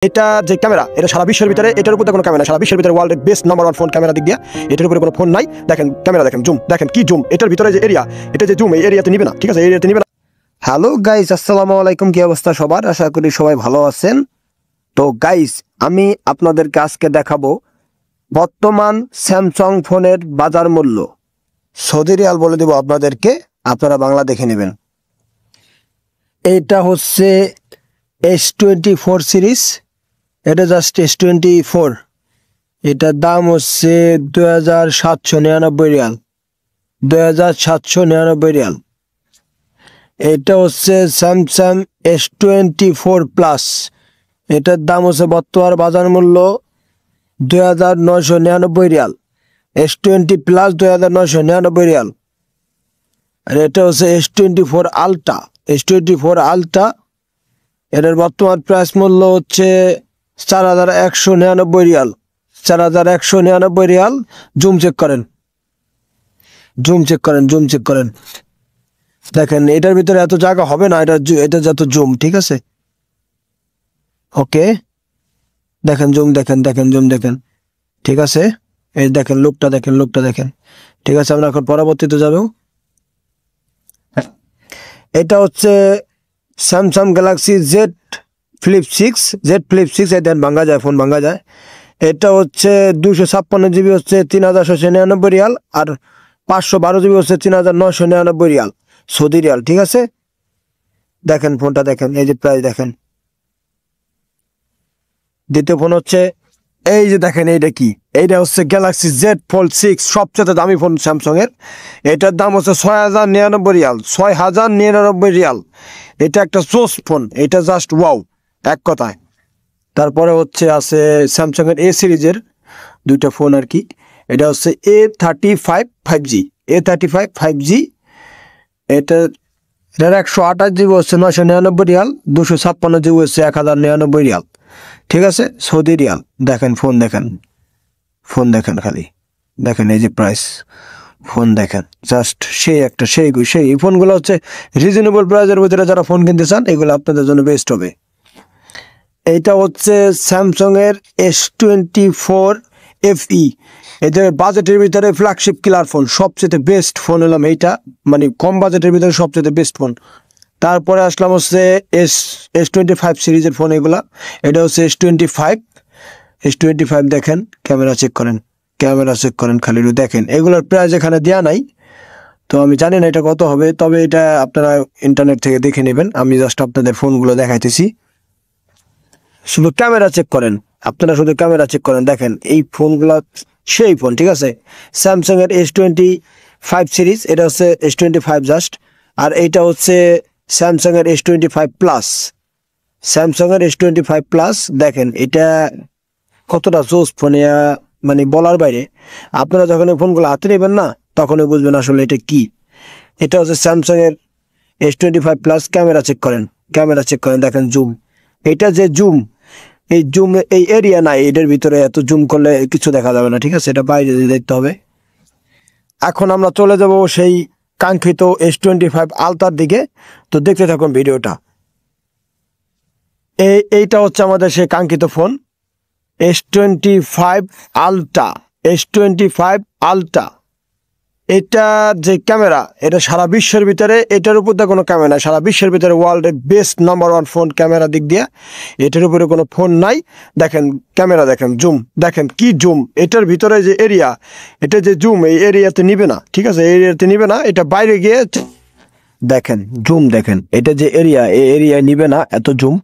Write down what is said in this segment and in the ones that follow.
এটা যে ক্যামেরা, এটা সারা বিশ্বের ভিতরে এটার উপরে কোনো ক্যামেরা, সারা বিশ্বের ভিতরে ওয়ার্ল্ডের বেস্ট নাম্বার 1 ফোন ক্যামেরা দিক দিয়ে এটার উপরে কোনো ফোন নাই। দেখেন ক্যামেরা, দেখেন জুম, দেখেন কি জুম, এটার ভিতরে যে এরিয়া, এটা যে জুম, এই এরিয়াতে নিবে না, ঠিক আছে, এই এরিয়াতে নিবে না। হ্যালো গাইস, আসসালামু আলাইকুম, কি অবস্থা সবার? আশা করি সবাই ভালো আছেন। তো গাইস, আমি আপনাদেরকে আজকে দেখাবো বর্তমান স্যামসাং ফোনের বাজার মূল্য। সৌদি রিয়াল বলে দেব আপনাদেরকে, আপনারা বাংলা দেখে নেবেন। এইটা হচ্ছে S24 সিরিজ, এটা জাস্ট S24, এটার দাম হচ্ছে 2799 রিয়াল, 2799 রিয়াল। এটা হচ্ছে স্যামসাং S24 প্লাস, এটার দাম হচ্ছে বর্তমান বাজার মূল্য 2999 রিয়াল। S20 plus 2999 Real. আর এটা হচ্ছে S24 আলট্রা, S24 আলট্রা, এটার বর্তমান প্রাইস মূল্য হচ্ছে 4199 রিয়াল, 4199 রিয়াল। জুম চেক করেন, জুম চেক করেন, জুম চেক করেন। দেখেন এটার ভিতরে এত জায়গা হবে না, এটা যত জুম, ঠিক আছে, ওকে। দেখেন জুম, দেখেন দেখেন জুম দেখেন, ঠিক আছে। এই দেখেন লুকটা, দেখেন লুকটা দেখেন, ঠিক আছে। আমরা এখন পরবর্তীতে যাব। এটা হচ্ছে স্যামসাং গ্যালাক্সি জেড ফ্লিপ 6, এই দেন ভাঙ্গা যায়, ফোন ভাঙ্গা যায়। এটা হচ্ছে 256 জিবি হচ্ছে 3699 রিয়াল, আর 512 জিবি হচ্ছে 3999 রিয়াল, সৌদি রিয়াল, ঠিক আছে। দেখেন ফোনটা দেখেন, এই যে প্রাইস দেখেন। দ্বিতীয় ফোন হচ্ছে এই যে দেখেন, এইটা কি, এইটা হচ্ছে গ্যালাক্সি জেড ফোল্ড 6, সবচেয়ে দামি ফোন স্যামসাং এর। এটার দাম হচ্ছে 6099 রিয়াল, 6099 রিয়াল। এটা একটা জোস ফোন, এটা জাস্ট ওয়াও এক কথায়। তারপরে হচ্ছে আছে স্যামসাং এর A সিরিজের দুইটা ফোন আর কি। এটা হচ্ছে A35 5G, A35 5G। এটার 128 জিবি হচ্ছে 999 রিয়াল, 256 জিবি হচ্ছে 1099 রিয়াল, ঠিক আছে, সৌদি রিয়াল। দেখেন ফোন দেখেন, ফোন দেখেন, খালি দেখেন, এই যে প্রাইস, ফোন দেখেন, জাস্ট সেই একটা সেই এই ফোনগুলো হচ্ছে রিজনেবল প্রাইসের ভিতরে যারা ফোন কিনতে চান, এগুলো আপনাদের জন্য বেস্ট হবে। এইটা হচ্ছে স্যামসাং এর S24 FE, এদের বাজেটের ভিতরে ফ্ল্যাগশিপ কিলার ফোন, সবচেয়ে বেস্ট ফোন হলাম এইটা, মানে কম বাজেটের ভিতরে সবচেয়ে বেস্ট ফোন। তারপরে আসলাম হচ্ছে S25 সিরিজের ফোন, এগুলা। এটা হচ্ছে S25, দেখেন, ক্যামেরা চেক করেন, ক্যামেরা চেক করেন, খালি দেখেন। এগুলোর প্রাইস এখানে দেওয়া নাই, তো আমি জানি না এটা কত হবে, তবে এটা আপনারা ইন্টারনেট থেকে দেখে নেবেন। আমি জাস্ট আপনাদের ফোনগুলো দেখাইতেছি, শুধু ক্যামেরা চেক করেন, আপনারা শুধু ক্যামেরা চেক করেন। দেখেন এই ফোনগুলো সেই ফোন, ঠিক আছে। স্যামসাং এর S25 সিরিজ, এটা হচ্ছে S25 জাস্ট। আর এইটা হচ্ছে স্যামসাং এর S25 প্লাস, স্যামসাং এর S25 প্লাস। দেখেন এটা কতটা জোস ফোন, মানে বলার বাইরে। আপনারা যখন এই ফোনগুলো হাতে নেবেন না, তখনই বুঝবেন আসলে এটা কি। এটা হচ্ছে স্যামসাং এর S25 প্লাস। ক্যামেরা চেক করেন, ক্যামেরা চেক করেন, দেখেন জুম, এটা যে জুম, এই জুম, এই এরিয়া নাই, এটার ভিতরে এত জুম করলে কিছু দেখা যাবে না, ঠিক আছে, এটা বাইরে দেখতে হবে। এখন আমরা চলে যাব সেই কাঙ্ক্ষিত S25 আলট্রার দিকে, তো দেখতে থাকুন ভিডিওটা। এইটা হচ্ছে আমাদের সেই কাঙ্ক্ষিত phone S25 ultra, S25 ultra. এটা যে ক্যামেরা, এটা সারা বিশ্বের ভিতরে এটার উপর দিয়ে কোনো ক্যামেরা, সারা বিশ্বের ভিতরে ওয়ার্ল্ডের বেস্ট নাম্বার 1 ফোন ক্যামেরা দিক দিয়ে এটার উপরে কোনো ফোন নাই। দেখেন ক্যামেরা, দেখেন জুম, দেখেন কি জুম, এটার ভিতরে যে এরিয়া, এটা যে জুম, এই এরিয়াতে নিবে না, ঠিক আছে, এই এরিয়াতে নিবে না, এটা বাইরে গিয়ে দেখেন জুম, দেখেন এটা যে এরিয়া, এই এরিয়ায় নিবে না এত জুম।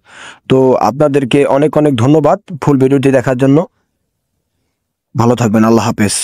তো আপনাদেরকে অনেক অনেক ধন্যবাদ ফুল ভিডিওটি দেখার জন্য। ভালো থাকবেন, আল্লাহ হাফেজ।